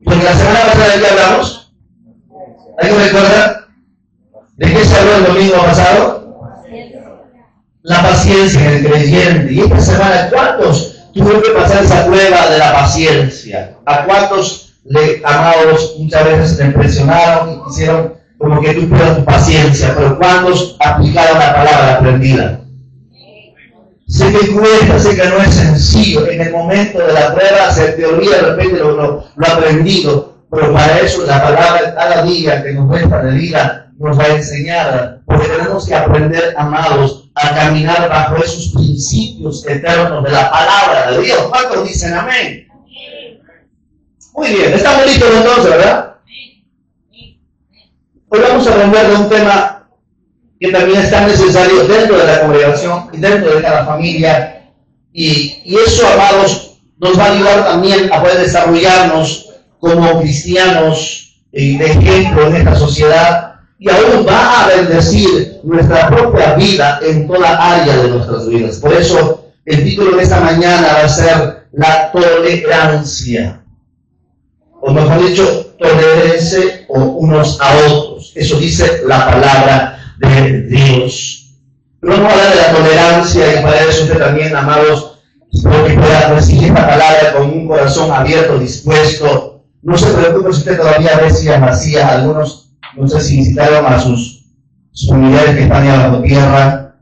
Porque la semana pasada ¿de qué hablamos? ¿Alguien recuerda? ¿De qué se habló el domingo pasado? La paciencia del creyente. Y esta semana, ¿cuántos tuvieron que pasar esa prueba de la paciencia? ¿A cuántos, amados, muchas veces te impresionaron y quisieron como que tú pierdas tu paciencia? Pero ¿cuántos aplicaron la palabra aprendida? Sé que cuesta, sé que no es sencillo. En el momento de la prueba se te olvida de repente lo aprendido. Pero para eso la palabra cada día que nos resta de vida nos va a enseñar. Porque tenemos que aprender, amados, a caminar bajo esos principios eternos de la palabra de Dios. ¿Cuántos dicen amén? Muy bien, estamos listos entonces, ¿verdad? Hoy vamos a aprender de un tema que también es tan necesario dentro de la congregación y dentro de cada familia. Y eso, amados, nos va a ayudar también a poder desarrollarnos como cristianos de ejemplo en esta sociedad. Y aún va a bendecir nuestra propia vida en toda área de nuestras vidas. Por eso, el título de esta mañana va a ser la tolerancia. O mejor dicho, tolérense unos a otros. Eso dice la palabra de Dios. Pero vamos a hablar de la tolerancia y para eso usted también, amados, espero que pueda recibir esta palabra con un corazón abierto, dispuesto. No se preocupe si usted todavía ve sillas vacías. Algunos, no sé si visitaron a sus familiares que están allá bajo tierra,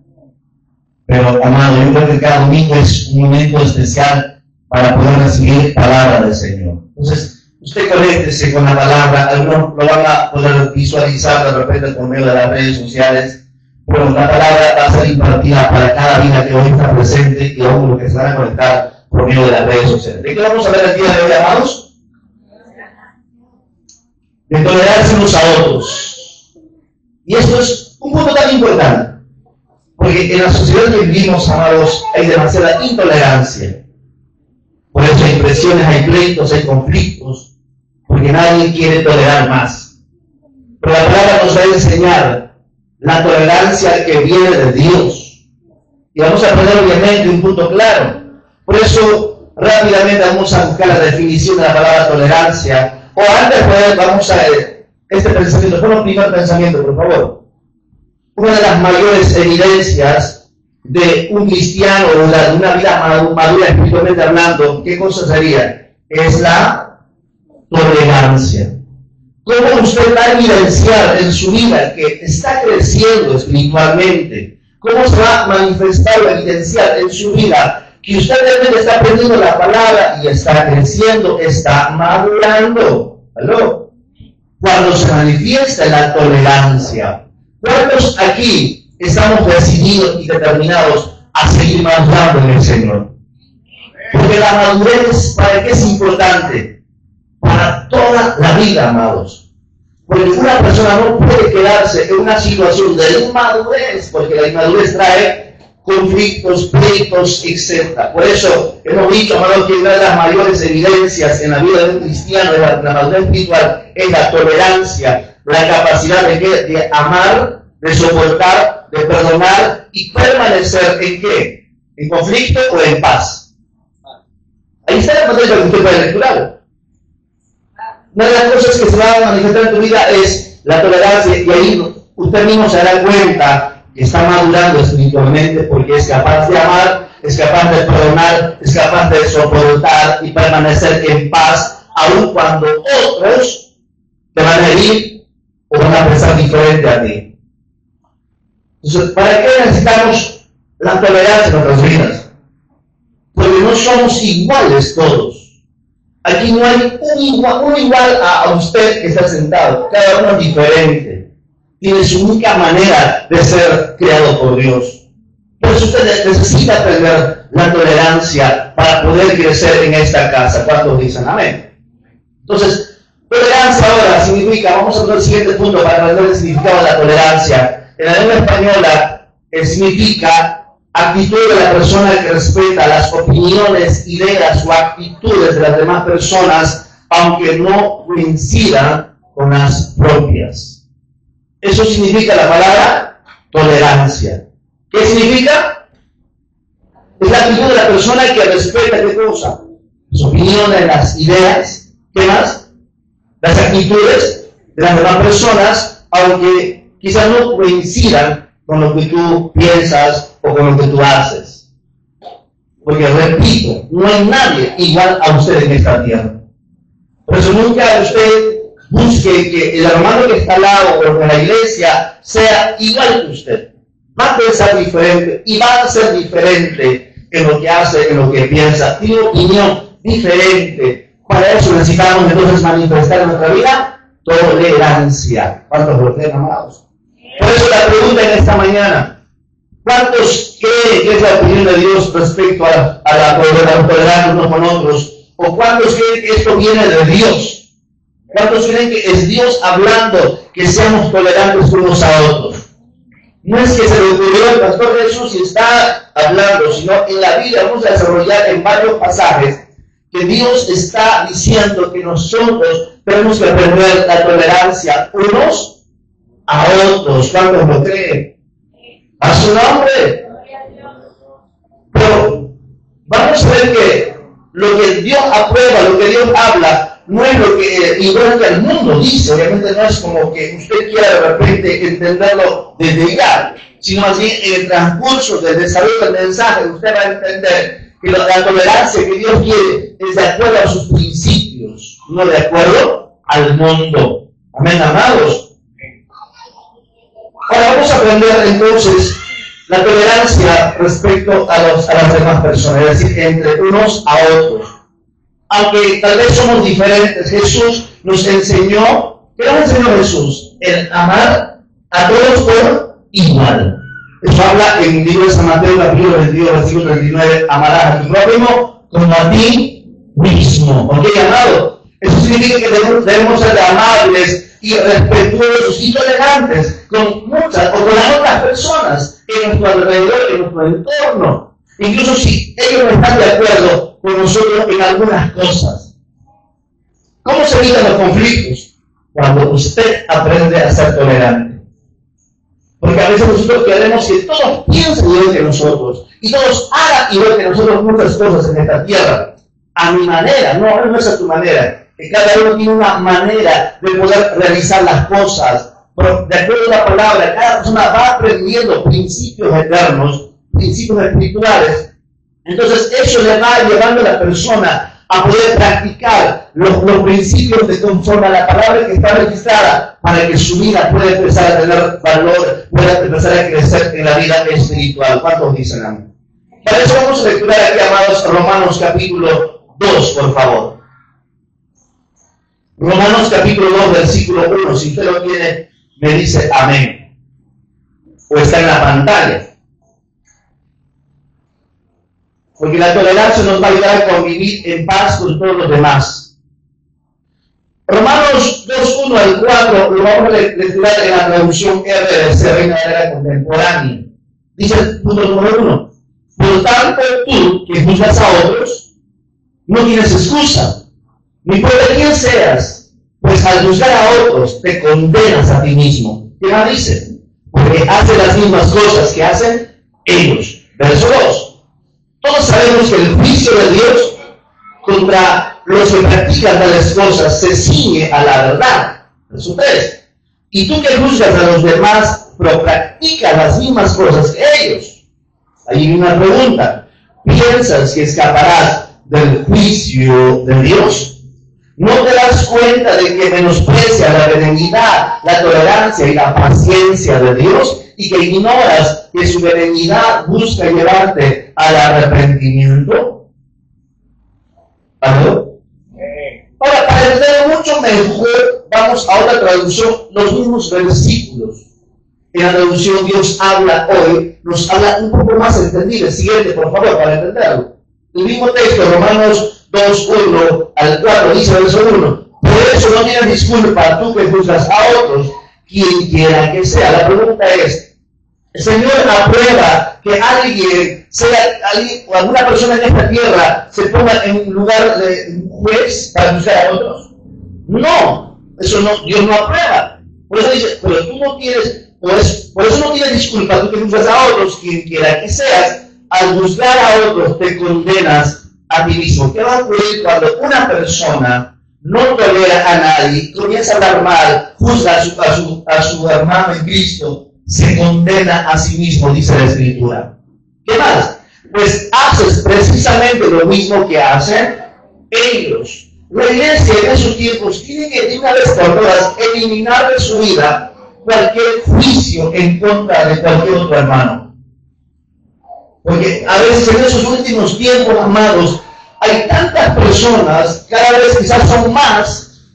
pero amado, yo creo que cada domingo es un momento especial para poder recibir palabra del Señor. Entonces, usted conéctese con la palabra. Algunos lo van a poder visualizar de repente por medio de las redes sociales, pero la palabra va a ser impartida para cada vida que hoy está presente y aún los que se van a conectar por medio de las redes sociales. ¿De qué vamos a ver el día de hoy, amados? De tolerarse unos a otros. Y esto es un punto tan importante, porque en la sociedad que vivimos, amados, hay demasiada intolerancia. Por eso hay presiones, hay pleitos, hay conflictos, porque nadie quiere tolerar más. Pero la palabra nos va a enseñar la tolerancia que viene de Dios. Y vamos a aprender obviamente un punto claro. Por eso rápidamente vamos a buscar la definición de la palabra tolerancia. O antes pues, vamos a este pensamiento. Pon un primer pensamiento, por favor. Una de las mayores evidencias de un cristiano o de una vida madura espiritualmente hablando, ¿qué cosa sería? Es la tolerancia. ¿Cómo usted va a evidenciar en su vida que está creciendo espiritualmente? ¿Cómo se va a manifestar o evidenciar en su vida que usted realmente está aprendiendo la palabra y está creciendo, está madurando? ¿Aló? Cuando se manifiesta la tolerancia. ¿Cuántos aquí estamos decididos y determinados a seguir madurando en el Señor? Porque la madurez, ¿para qué es importante? Para toda la vida, amados. Porque una persona no puede quedarse en una situación de inmadurez, porque la inmadurez trae conflictos, pleitos, etc. Por eso hemos dicho, amados, que una de las mayores evidencias en la vida de un cristiano, de la madurez espiritual, es la tolerancia, la capacidad de amar, de soportar, de perdonar y permanecer ¿en qué? ¿En conflicto o en paz? Ahí está la materia que usted puede lecturar. Una de las cosas que se va a manifestar en tu vida es la tolerancia, y ahí usted mismo se dará cuenta que está madurando espiritualmente porque es capaz de amar, es capaz de perdonar, es capaz de soportar y permanecer en paz, aun cuando otros te van a herir o van a pensar diferente a ti. Entonces, ¿para qué necesitamos la tolerancia en nuestras vidas? Porque no somos iguales todos. Aquí no hay un igual a usted que está sentado. Cada uno es diferente. Tiene su única manera de ser creado por Dios. Por eso usted necesita aprender la tolerancia para poder crecer en esta casa. ¿Cuántos dicen amén? Entonces, tolerancia ahora significa, vamos a ver el siguiente punto para aprender el significado de la tolerancia. En la lengua española significa actitud de la persona que respeta las opiniones, ideas o actitudes de las demás personas, aunque no coincidan con las propias. Eso significa la palabra tolerancia. ¿Qué significa? Es la actitud de la persona que respeta, ¿qué cosa? Las opiniones, las ideas, ¿qué más? actitudes de las demás personas, aunque quizás no coincidan con lo que tú piensas o con lo que tú haces. Porque repito, no hay nadie igual a usted en esta tierra. Por eso nunca usted busque que el hermano que está al lado o en la iglesia sea igual que usted. Va a pensar diferente y va a ser diferente en lo que hace, en lo que piensa. Tiene opinión diferente. Para eso necesitamos entonces manifestar en nuestra vida tolerancia. ¿Cuántos lo creen, amados? Por eso la pregunta en esta mañana: ¿cuántos creen que es la opinión de Dios respecto a la tolerancia unos con otros? ¿O cuántos creen que esto viene de Dios? ¿Cuántos creen que es Dios hablando que seamos tolerantes unos a otros? No es que se le ocurrió al pastor Jesús y está hablando, sino en la Biblia vamos a desarrollar en varios pasajes que Dios está diciendo que nosotros tenemos que aprender la tolerancia unos a otros. ¿Cuántos lo creen? A su nombre. Pero vamos a ver que lo que Dios aprueba, lo que Dios habla, no es lo que igual que el mundo dice. Obviamente no es como que usted quiera de repente entenderlo desde ya, sino más bien en el transcurso del desarrollo del mensaje usted va a entender que la tolerancia que Dios quiere es de acuerdo a sus principios, no de acuerdo al mundo. Amén, amados. Ahora vamos a aprender entonces la tolerancia respecto a las demás personas, es decir, entre unos a otros. Aunque tal vez somos diferentes, Jesús nos enseñó, ¿qué nos enseñó Jesús? El amar a todos por igual. Eso habla en el libro de San Mateo, capítulo 22, versículo 39, amarás a tu prójimo como a ti mismo. ¿Ok, amado? Eso significa que debemos ser amables y respetuosos y tolerantes con muchas o con las otras personas en nuestro alrededor, en nuestro entorno. Incluso si ellos no están de acuerdo con nosotros en algunas cosas. ¿Cómo se evitan los conflictos? Cuando usted aprende a ser tolerante. Porque a veces nosotros queremos que todos piensen igual que nosotros y todos hagan igual que nosotros muchas cosas en esta tierra. A mi manera, no es a tu manera. Que cada uno tiene una manera de poder realizar las cosas. Pero de acuerdo a la palabra, cada persona va aprendiendo principios eternos, principios espirituales. Entonces eso le va llevando a la persona a poder practicar los principios de conforme a la palabra que está registrada para que su vida pueda empezar a tener valor, pueda empezar a crecer en la vida espiritual. ¿Cuántos dicen amén? Para eso vamos a lecturar aquí, amados, Romanos capítulo 2, por favor. Romanos capítulo 2, versículo 1. Si usted lo tiene, me dice amén. O está en la pantalla. Porque la tolerancia nos va a ayudar a convivir en paz con todos los demás. Romanos 2, 1 al 4, lo vamos a lecturar en la traducción RDC, Reina Valera Contemporánea. Dice el punto número 1. Por tanto, tú que juzgas a otros, no tienes excusa, ni importa quién seas, pues al juzgar a otros te condenas a ti mismo. ¿Qué más dice? Porque haces las mismas cosas que hacen ellos. Verso 2. Todos sabemos que el juicio de Dios contra los que practican tales cosas se ciñe a la verdad. Verso 3. Y tú que juzgas a los demás, pero practicas las mismas cosas que ellos. Ahí viene una pregunta. ¿Piensas que escaparás del juicio de Dios? ¿No te das cuenta de que menosprecias la benignidad, la tolerancia y la paciencia de Dios? Y que ignoras que su benignidad busca llevarte al arrepentimiento. ¿Aló? Ahora, para entender mucho mejor, vamos a otra traducción, los mismos versículos. En la traducción Dios habla hoy, nos habla un poco más entendible. Siguiente, por favor, para entenderlo. El mismo texto, Romanos 2, 1 al 4, dice verso 1. Por eso no tienes disculpa tú que juzgas a otros, quien quiera que sea. La pregunta es, ¿el Señor aprueba que alguien, o alguna persona en esta tierra, se ponga en un lugar de juez para juzgar a otros? No, eso no, Dios no aprueba. Por eso dice, pero tú no tienes, por eso no tienes disculpa, tú que juzgas a otros, quien quiera que seas, al juzgar a otros te condenas a ti mismo. ¿Qué va a ocurrir cuando una persona no tolera a nadie, comienza a hablar mal, juzga a su hermano en Cristo, se condena a sí mismo, dice la Escritura. ¿Qué más? Pues haces precisamente lo mismo que hacen ellos. La iglesia en esos tiempos tiene que de una vez por todas eliminar de su vida cualquier juicio en contra de cualquier otro hermano. Porque a veces en esos últimos tiempos, amados, hay tantas personas, cada vez quizás son más,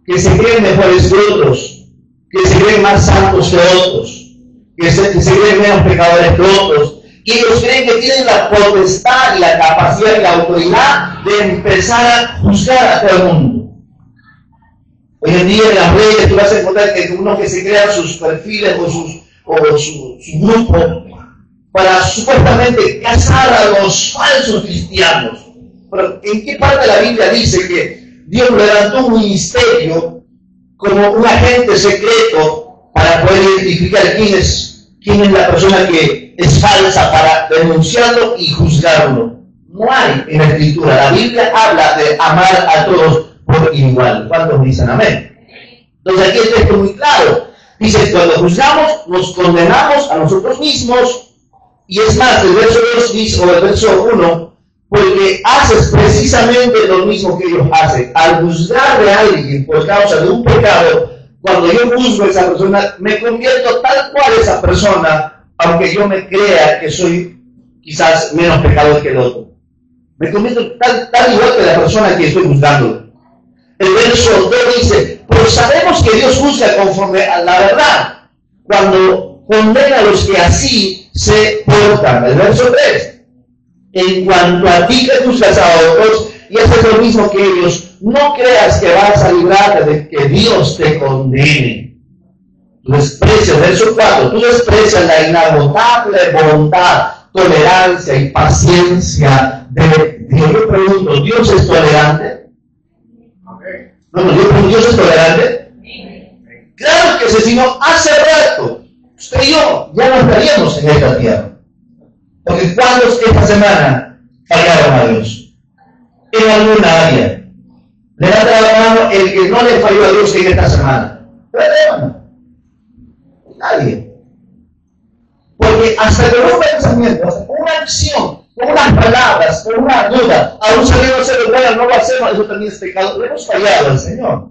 que se creen mejores que otros, que se creen más santos que otros, que se creen menos pecadores que otros, y ellos creen que tienen la potestad y la capacidad y la autoridad de empezar a juzgar a todo el mundo. Hoy en día en las redes tú vas a encontrar que uno que se crean sus perfiles o su grupo para supuestamente cazar a los falsos cristianos. Pero ¿en qué parte de la Biblia dice que Dios levantó un ministerio como un agente secreto para poder identificar quién es la persona que es falsa, para denunciarlo y juzgarlo? No hay en la Escritura. La Biblia habla de amar a todos por igual. ¿Cuántos dicen amén? Entonces aquí el texto es muy claro. Dice, cuando juzgamos, nos condenamos a nosotros mismos. Y es más, el verso 2 dice, o el verso 1, porque haces precisamente lo mismo que ellos hacen. Al juzgar de alguien por causa de un pecado, cuando yo juzgo a esa persona, me convierto tal cual esa persona, aunque yo me crea que soy quizás menos pecador que el otro. Me convierto tal igual que la persona que estoy juzgando. El verso 2 dice, pues sabemos que Dios juzga conforme a la verdad, cuando condena a los que así se portan. El verso 3, en cuanto a ti que juzgas a otros y haces lo mismo que ellos, no creas que vas a librarte de que Dios te condene. Tú desprecias, verso 4, tú desprecias la inagotable bondad, tolerancia y paciencia de Dios. Yo pregunto, ¿Dios es tolerante? No, yo pregunto, ¿Dios es tolerante? Claro que sí, sino hace rato, usted y yo ya no estaríamos en esta tierra. Porque ¿cuántos esta semana fallaron a Dios? En alguna área. Levanta la mano el que no le falló a Dios en esta semana. Nadie. Porque hasta con un pensamiento, hasta con una acción, con unas palabras, con una duda, aún sabiendo hacer lo bueno, no lo hacemos, eso también es pecado. Le hemos fallado al Señor.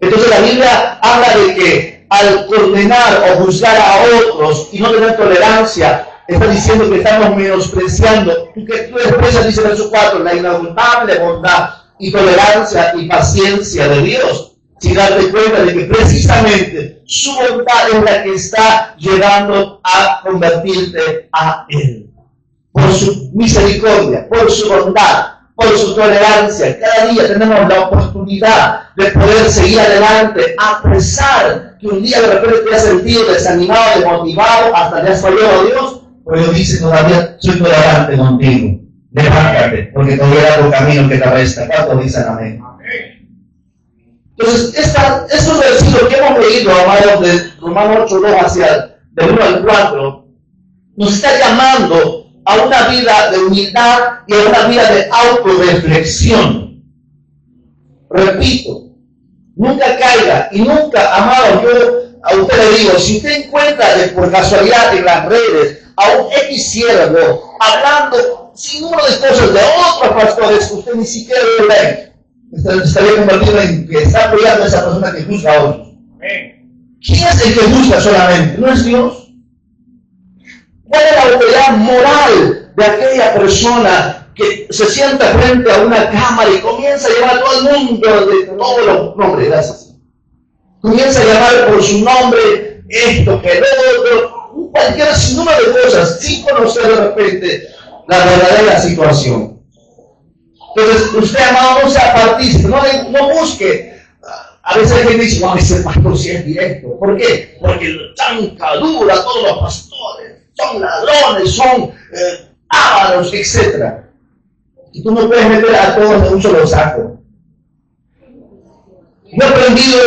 Entonces la Biblia habla de que al condenar o juzgar a otros y no tener tolerancia, está diciendo que estamos menospreciando, que tú desprecias, dice el verso 4, la inagotable bondad y tolerancia y paciencia de Dios, sin darte cuenta de que precisamente su bondad es la que está llevando a convertirte a Él. Por su misericordia, por su bondad, por su tolerancia, cada día tenemos la oportunidad de poder seguir adelante, a pesar que un día de repente te has sentido desanimado, desmotivado, hasta le has fallado a Dios. Pero Dios dice, todavía soy tolerante contigo. Levántate, porque todavía hay otro camino que te resta. ¿Cuántos dicen amén? Entonces, estos versículos que hemos leído, amados, de Romanos 8:2 hacia del 1 al 4, nos está llamando a una vida de humildad y a una vida de autorreflexión. Repito, nunca caiga y nunca, amado, yo a usted le digo, si usted encuentra por casualidad en las redes a un X siervo hablando sin número de cosas de otros pastores que usted ni siquiera ve like, estaría convertido en que está apoyando a esa persona que juzga a otros. ¿Quién es el que juzga solamente? ¿No es Dios? ¿Cuál es la autoridad moral de aquella persona que se sienta frente a una cámara y comienza a llamar a todo el mundo de todos los nombres? Gracias. Comienza a llamar por su nombre esto, que el otro, cualquier sinnúmero de cosas, sin conocer de repente la verdadera situación. Entonces, usted, amado, no sea partícipe, no busque. A veces hay gente que dice, no, ese pastor sí es directo. ¿Por qué? Porque chanca dura a todos los pastores, son ladrones, son ávaros, etc. Y tú no puedes meter a todos en un solo saco. Yo he aprendido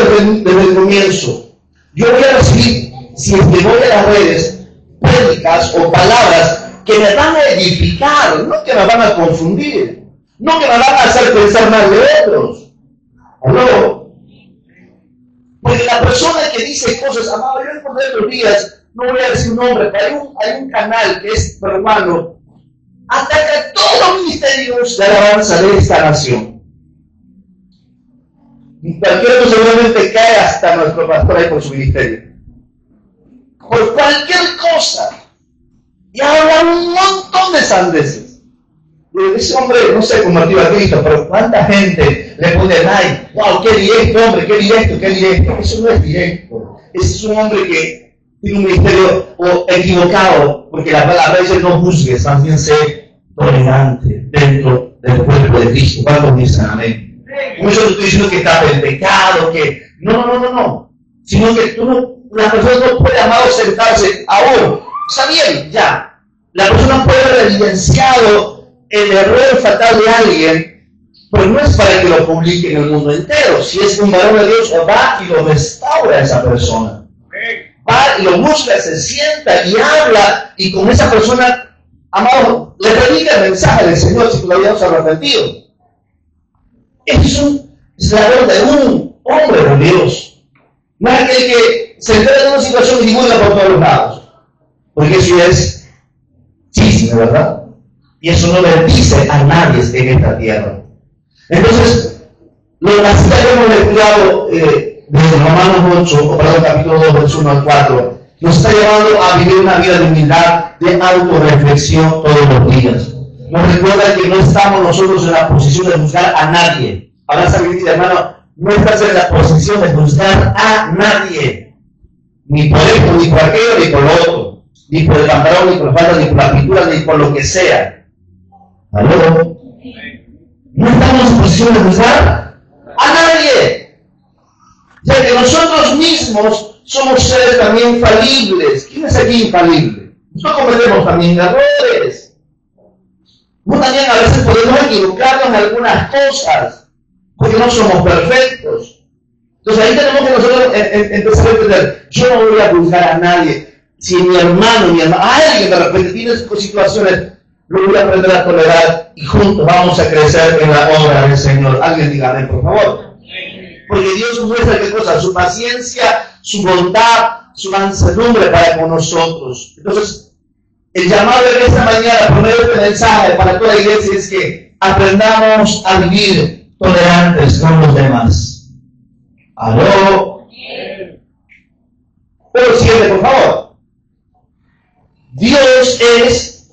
desde el comienzo. Yo voy a recibir, si es que voy a las redes, prédicas o palabras que me van a edificar, no que me van a confundir, no que me van a hacer pensar mal de otros. ¿Aló? Porque la persona que dice cosas, amado, yo encontré otros días, no voy a decir un nombre, pero hay un canal que es peruano, ataca todos los ministerios de alabanza de esta nación. Y cualquier otro seguramente cae hasta nuestro pastor ahí por su ministerio. Por cualquier cosa. Y habla un montón de sandeces. Ese hombre no se convirtió a Cristo, pero ¿cuánta gente le pone like? Wow, qué directo, hombre, qué directo, qué directo. Eso no es directo. Ese es un hombre que tiene un ministerio equivocado, porque la palabra dice no juzgues, más bien sé tolerante dentro del cuerpo de Cristo. ¿Cuántos dicen amén? Como yo no estoy diciendo que está en pecado, que no. Sino que la persona no puede, amado, sentarse aún. Está bien, ya. La persona puede haber evidenciado el error fatal de alguien, pero no es para que lo publique en el mundo entero. Si es un varón de Dios, va y lo restaura a esa persona. Va y lo busca, se sienta y habla, y con esa persona, amado, le predica el mensaje del Señor si todavía no se ha arrepentido. Es la labor de un hombre de Dios. No es aquel que se entera de una situación y divulga por todos los lados. Porque eso es chisme, ¿verdad? Y eso no bendice a nadie en esta tierra. Entonces, la cita que hemos estudiado de Romanos 8, capítulo 2, verso 1 al 4, nos está llevando a vivir una vida de humildad, de autorreflexión todos los días. Nos recuerda que no estamos nosotros en la posición de juzgar a nadie. Ahora esa vida, hermano, no estás en la posición de juzgar a nadie. Ni por esto, ni por aquello, ni por lo otro. Ni por el pantalón, ni por la falda, ni por la pintura, ni por lo que sea. ¿Aló? No estamos en posición de juzgar a nadie. Ya que nosotros mismos somos seres también falibles. ¿Quién es aquí infalible? Nosotros cometemos también errores. También a veces podemos equivocarnos en algunas cosas, porque no somos perfectos. Entonces ahí tenemos que nosotros empezar a entender, yo no voy a juzgar a nadie. Si mi hermano, alguien de repente tiene situaciones, lo voy a aprender a tolerar y juntos vamos a crecer en la obra del Señor. Alguien diga amén, por favor. Porque Dios muestra qué cosa, su paciencia, su bondad, su mansedumbre para con nosotros. Entonces, el llamado de esta mañana, por medio de este mensaje para toda la iglesia, es que aprendamos a vivir tolerantes con los demás. ¿Aló? Pero siguiente, por favor. Dios es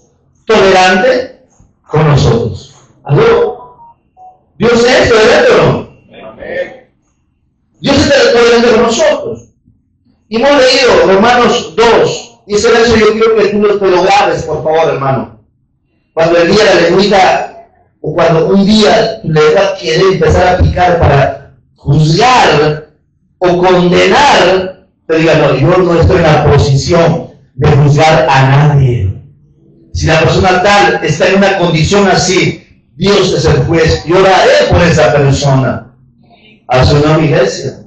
tolerante con nosotros. ¿Aló? ¿Dios es tolerante o no? Dios es tolerante con nosotros. Y hemos leído Romanos 2. Y ese verso yo quiero que tú te lo grabes, por favor, hermano. Cuando el día de la lengüita, o cuando un día tu lengua quiere empezar a picar para juzgar o condenar, te diga, no, yo no estoy en la posición de juzgar a nadie. Si la persona tal está en una condición así, Dios es el juez. Yo oraré por esa persona. A su nombre, iglesia.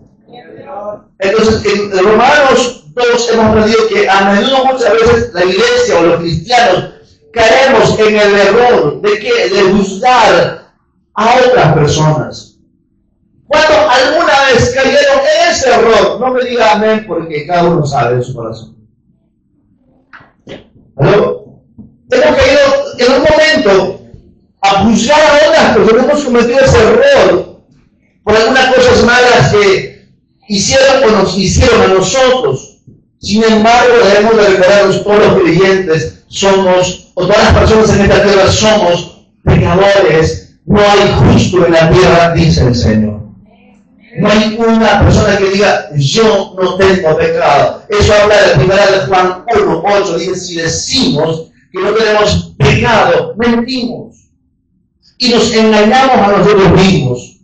Entonces, en Romanos 2 hemos aprendido que a menudo, muchas veces, la iglesia o los cristianos caemos en el error de que de juzgar a otras personas. Cuando alguna vez cayeron en ese error, no me diga amén, porque cada uno sabe de su corazón. ¿Aló? Hemos caído en un momento a juzgar a otras personas, hemos cometido ese error por algunas cosas malas que hicieron o nos hicieron a nosotros. Sin embargo, debemos de recordarnos, todos los creyentes somos, o todas las personas en esta tierra somos pecadores. No hay justo en la tierra, dice el Señor. No hay una persona que diga, yo no tengo pecado. Eso habla de la primera de Juan 1:8. Dice, si decimos que no tenemos pecado, mentimos. Y nos engañamos a nosotros mismos.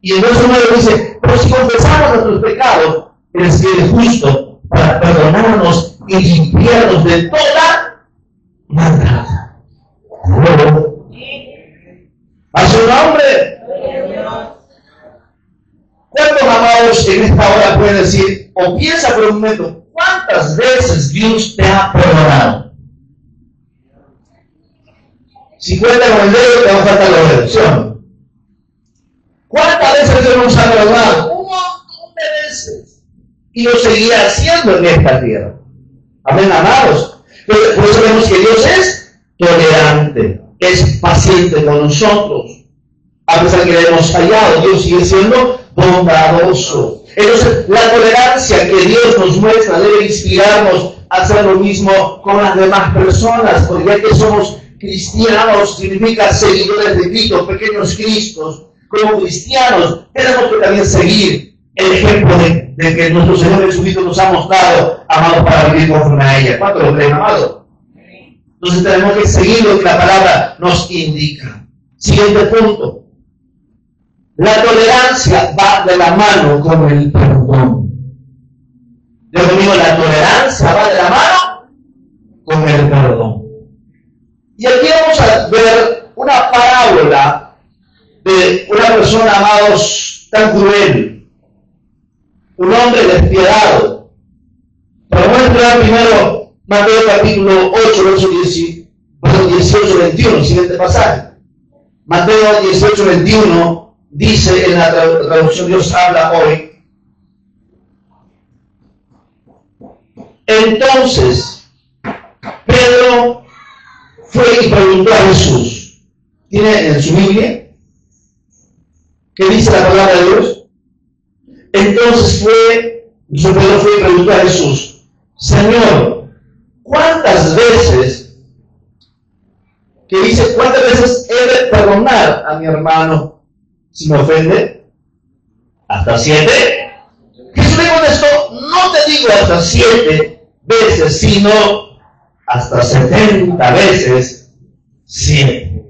Y el verso 9 dice, pero si confesamos nuestros pecados, Él es fiel y justo para perdonarnos y limpiarnos de toda maldad. Luego, a su nombre. ¿Cuántos amados en esta hora pueden decir, o piensa por un momento, cuántas veces Dios te ha perdonado? Si cuentas con el dedo, te va a faltar los dedos, ¿sí o no? ¿Cuántas veces Dios nos ha perdonado? Un montón de veces. Y lo seguirá haciendo en esta tierra. Amén, amados. Entonces, por eso vemos que Dios es tolerante, es paciente con nosotros. A pesar que le hemos fallado, Dios sigue siendo bondadoso. Entonces, la tolerancia que Dios nos muestra debe inspirarnos a hacer lo mismo con las demás personas, porque ya que somos cristianos, significa seguidores de Cristo, pequeños Cristos. Como cristianos, tenemos que también seguir el ejemplo de que nuestro Señor Jesucristo nos ha mostrado, amados, para vivir conforme a ella. ¿Cuánto lo creen, amados? Entonces tenemos que seguir lo que la palabra nos indica. Siguiente punto. La tolerancia va de la mano con el perdón. Yo conmigo, la tolerancia va de la mano con el perdón. Y aquí vamos a ver una parábola de una persona, amados, tan cruel. Un hombre despiadado. Pero vamos a entrar primero Mateo capítulo 8, verso 18, 21, siguiente pasaje. Mateo 18, 21. Dice en la traducción Dios habla hoy. Entonces, Pedro fue y preguntó a Jesús. ¿Tiene en su Biblia? ¿Qué dice la palabra de Dios? Entonces Pedro fue y preguntó a Jesús. Señor, ¿cuántas veces he de perdonar a mi hermano si me ofende? ¿Hasta 7? Jesús le contestó, no te digo hasta 7 veces, sino hasta 70 veces 7.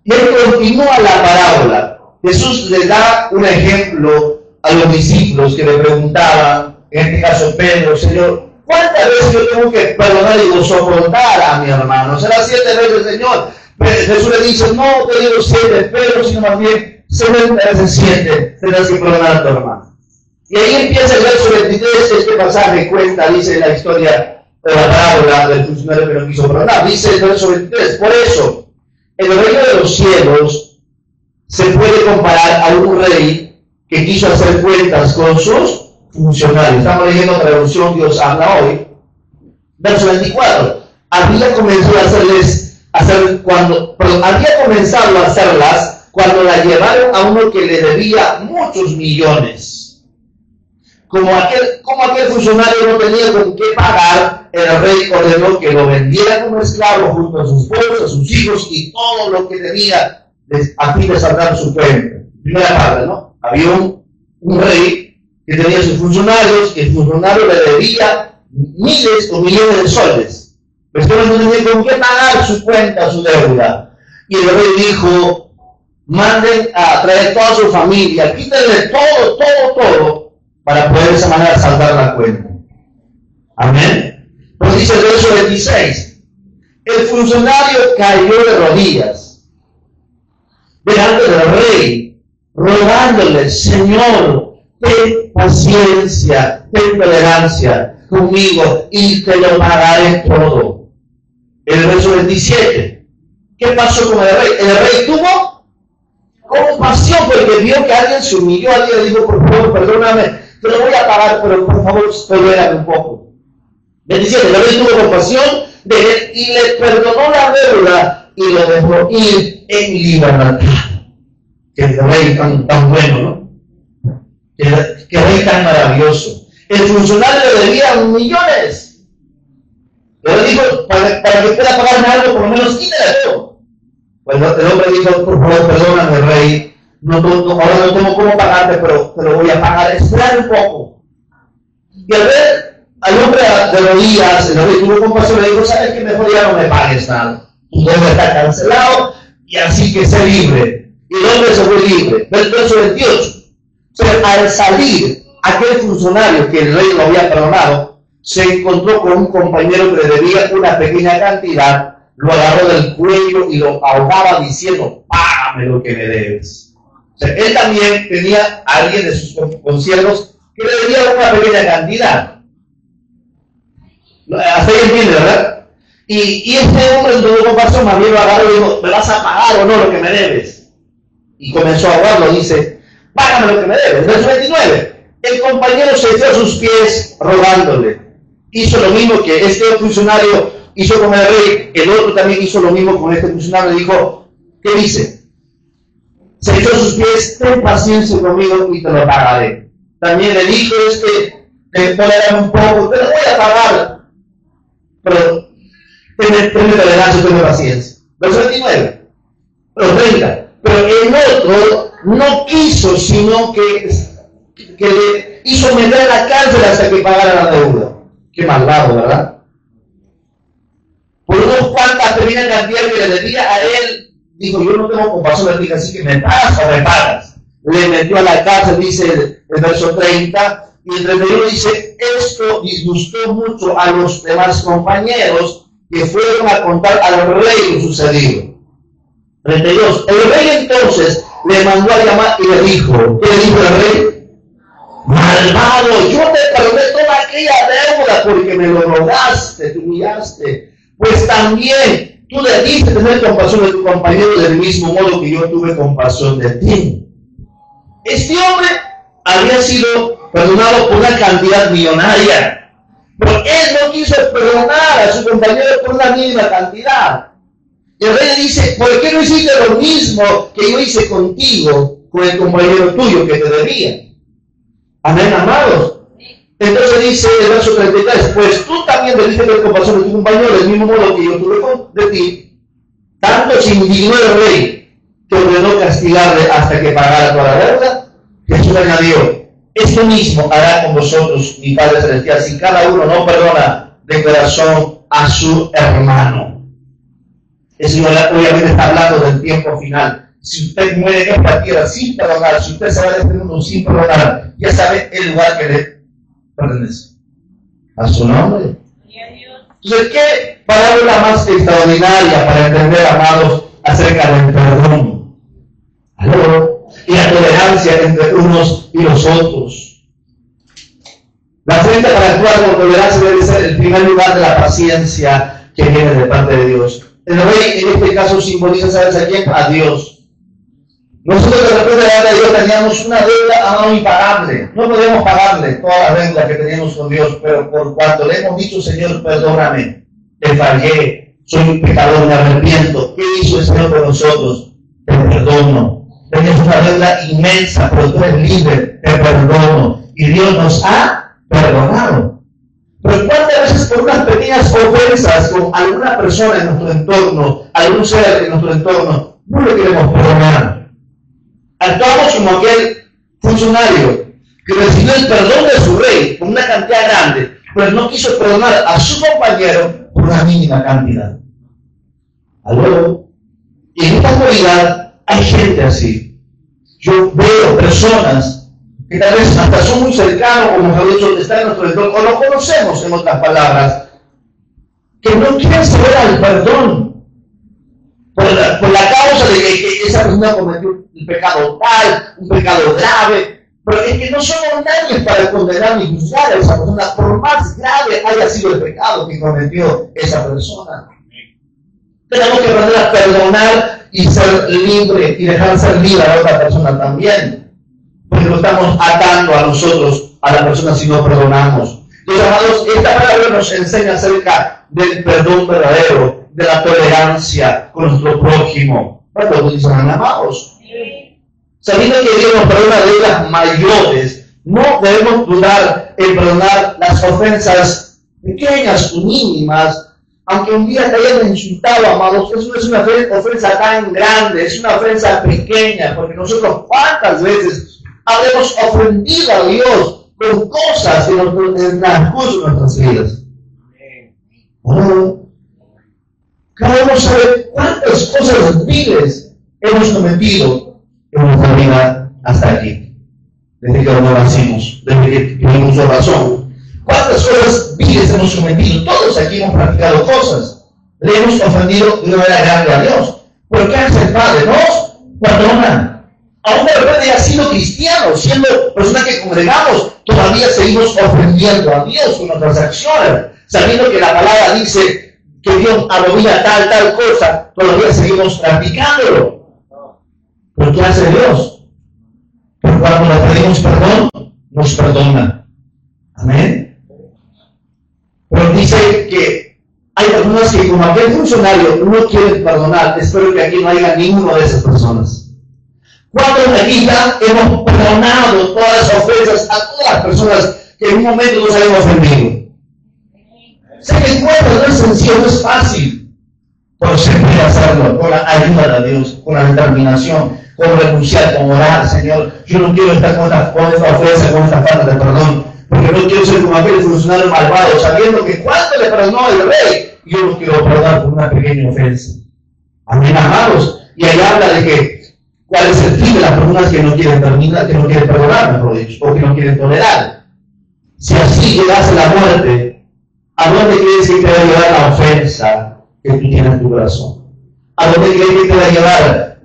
Y él continúa la parábola. Jesús le da un ejemplo a los discípulos que le preguntaban, en este caso Pedro, Señor, ¿cuántas veces yo tengo que perdonar y soportar a mi hermano? ¿Será 7 veces, Señor? Jesús le dice, no te digo 7, Pedro, sino más bien 70 veces 7 tendrás que perdonar a tu hermano. Y ahí empieza el verso 23, este pasaje cuenta, dice la historia de la parábola del funcionario que no quiso perdonar. Dice el verso 23, por eso, en el reino de los cielos se puede comparar a un rey que quiso hacer cuentas con sus funcionarios. Estamos leyendo la traducción Dios habla hoy. Verso 24, había comenzado a hacerlas cuando la llevaron a uno que le debía muchos millones. Como aquel funcionario no tenía con qué pagar, el rey ordenó que lo vendiera como esclavo junto a su esposa, a sus hijos y todo lo que tenía a fin de saldar su cuenta. Primera parte, ¿no? Había un rey que tenía sus funcionarios, y el funcionario le debía miles o millones de soles. Pero no tenía con qué pagar su cuenta, su deuda. Y el rey dijo, manden a traer toda su familia, quítenle todo, para poder de esa manera saldar la cuenta. Amén. Pues dice el verso 26, el funcionario cayó de rodillas delante del rey, rogándole, Señor, ten paciencia, ten tolerancia conmigo y te lo pagaré todo. El verso 27, ¿qué pasó con el rey? El rey tuvo compasión porque vio que alguien se humilló, alguien le dijo, por favor, perdóname, te lo voy a pagar, pero por favor, tolérame un poco. 27, el rey tuvo compasión de él y le perdonó la deuda y lo dejó ir en libertad. Que el rey tan bueno, ¿no? Que rey tan maravilloso. El funcionario le debía millones. Pero dijo, para que pueda pagarme algo, por lo menos quítale todo. Pues el hombre dijo, por favor, perdóname, rey. Ahora no tengo cómo pagarte, pero te lo voy a pagar. Espera un poco. Y al ver al hombre de rodillas, el rey tuvo compasión, le dijo, ¿sabes qué? Mejor ya no me pagues nada. Tu deuda está cancelado y así que sé libre. Y el hombre se fue libre. Verso 28. O sea, al salir, aquel funcionario que el rey lo había perdonado, se encontró con un compañero que le debía una pequeña cantidad, lo agarró del cuello y lo ahogaba diciendo, págame lo que me debes. O sea, él también tenía a alguien de sus consiervos que le debía una pequeña cantidad. Hasta ahí entiende, ¿verdad? Y este hombre en todo compasión más bien lo agarró y dijo, ¿me vas a pagar o no lo que me debes? Y comenzó a ahogarlo, dice, págame lo que me debes. Verso 29. El compañero se echó a sus pies rogándole. Hizo lo mismo que este funcionario hizo con el rey, el otro también hizo lo mismo con este funcionario. Dijo, ¿qué dice? Se echó a sus pies, ten paciencia conmigo y te lo pagaré. También le dijo que tolérame un poco, te lo voy a pagar, pero tenme tolerancia, tenme paciencia. Verso 29, los 30. Pero el otro no quiso, sino que le hizo meter a la cárcel hasta que pagara la deuda. Qué malvado, ¿verdad? Por unos cuantas pequeñas cantidades que le debía a él, dijo, yo no tengo compasión de ti, así que me pagas o me pagas. Le metió a la cárcel, dice el verso 30, y el 31 dice, esto disgustó mucho a los demás compañeros que fueron a contar al rey lo sucedido. 32. El rey entonces le mandó a llamar y le dijo, ¿qué le dijo el rey? Malvado, yo te perdoné toda aquella deuda porque me lo rogaste, te humillaste. Pues también tú debiste tener compasión de tu compañero del mismo modo que yo tuve compasión de ti. Este hombre había sido perdonado por una cantidad millonaria, pero él no quiso perdonar a su compañero por una mínima cantidad. Y el rey le dice, ¿por qué no hiciste lo mismo que yo hice contigo, con el compañero tuyo que te debía? Amén, amados. Entonces dice el verso 33, pues tú también debiste tener compasión de tu compañero del mismo modo que yo tuve de ti. Tanto se indignó el rey que ordenó castigarle hasta que pagara toda la deuda. Jesús añadió, esto mismo hará con vosotros, mi Padre Celestial, si cada uno no perdona de corazón a su hermano. Eso obviamente está hablando del tiempo final. Si usted muere en esta tierra sin perdonar, si usted se va de este mundo sin perdonar, ya sabe el lugar que le pertenece. A su nombre. Entonces, ¿qué palabra más extraordinaria para entender, amados, acerca del perdón? ¿Aló? Y la tolerancia entre unos y los otros. La frente para actuar con tolerancia debe ser el primer lugar de la paciencia que viene de parte de Dios. El rey en este caso simboliza, ¿sabes a quién? A Dios. Nosotros de repente de Dios teníamos una deuda aún impagable. No podemos pagarle toda la deuda que teníamos con Dios, pero por cuanto le hemos dicho, Señor, perdóname, te fallé, soy un pecador, me arrepiento. ¿Qué hizo el Señor por nosotros? Te perdono. Teníamos una deuda inmensa, pero tú eres libre, te perdono. Y Dios nos ha perdonado. Pero ¿cuántas veces por unas pequeñas ofensas con alguna persona en nuestro entorno, algún ser en nuestro entorno, no le queremos perdonar? Actuamos como aquel funcionario que recibió el perdón de su rey con una cantidad grande, pero no quiso perdonar a su compañero por una mínima cantidad. ¿Aló? Y en esta actualidad hay gente así. Yo veo personas que tal vez hasta son muy cercanos, como mejor dicho, están en nuestro entorno, o lo conocemos en otras palabras, que no quieren saber al perdón por la causa de que esa persona cometió un pecado tal, un pecado grave, pero es que no somos nadie para condenar ni juzgar a esa persona, por más grave haya sido el pecado que cometió esa persona. Tenemos que aprender a perdonar y ser libre y dejar ser libre a la otra persona también. Porque lo estamos atando a nosotros, a la persona, si no perdonamos. Entonces, amados, esta palabra nos enseña acerca del perdón verdadero, de la tolerancia con nuestro prójimo. ¿Cuántos dicen, amados? Sabiendo que Dios nos perdona deudas mayores, no debemos dudar en perdonar las ofensas pequeñas o mínimas, aunque un día te hayan insultado, amados. Eso no es una ofensa tan grande, es una ofensa pequeña, porque nosotros cuántas veces habremos ofendido a Dios con cosas en el transcurso de nuestras vidas. Queremos saber cuántas cosas viles hemos cometido en nuestra vida hasta aquí, desde que lo nacimos, desde que tuvimos razón. ¿Cuántas cosas viles hemos cometido? Todos aquí hemos practicado cosas. Le hemos ofendido de una manera grande a Dios. ¿Por qué hace el Padre? Nos perdona. Aún de repente ya siendo cristianos, siendo personas que congregamos, todavía seguimos ofendiendo a Dios con nuestras acciones, sabiendo que la palabra dice que Dios abomina tal cosa, todavía seguimos practicándolo. ¿Por qué hace Dios? ¿Por cuando le pedimos perdón, nos perdona. Amén. Pero dice que hay personas que, como aquel funcionario, no quieren perdonar. Espero que aquí no haya ninguno de esas personas. ¿Cuántos de aquí ya hemos perdonado todas las ofensas a todas las personas que en un momento nos hayan ofendido? Sé que no es sencillo, no es fácil, pero se puede hacerlo con la ayuda de Dios, con la determinación, con renunciar, con orar. Señor, yo no quiero estar con esta ofensa, con esta falta de perdón, porque no quiero ser como aquel funcionario malvado, sabiendo que cuánto le perdonó el rey, yo no quiero perdonar por una pequeña ofensa. Amén, amados. Y ahí habla de que cuál es el fin de las personas que no quieren terminar, que no quieren perdonar, mejor dicho, o que no quieren tolerar. Si así llegase la muerte, ¿a dónde crees que te va a llevar la ofensa que tú tienes en tu corazón? ¿A dónde crees que te va a llevar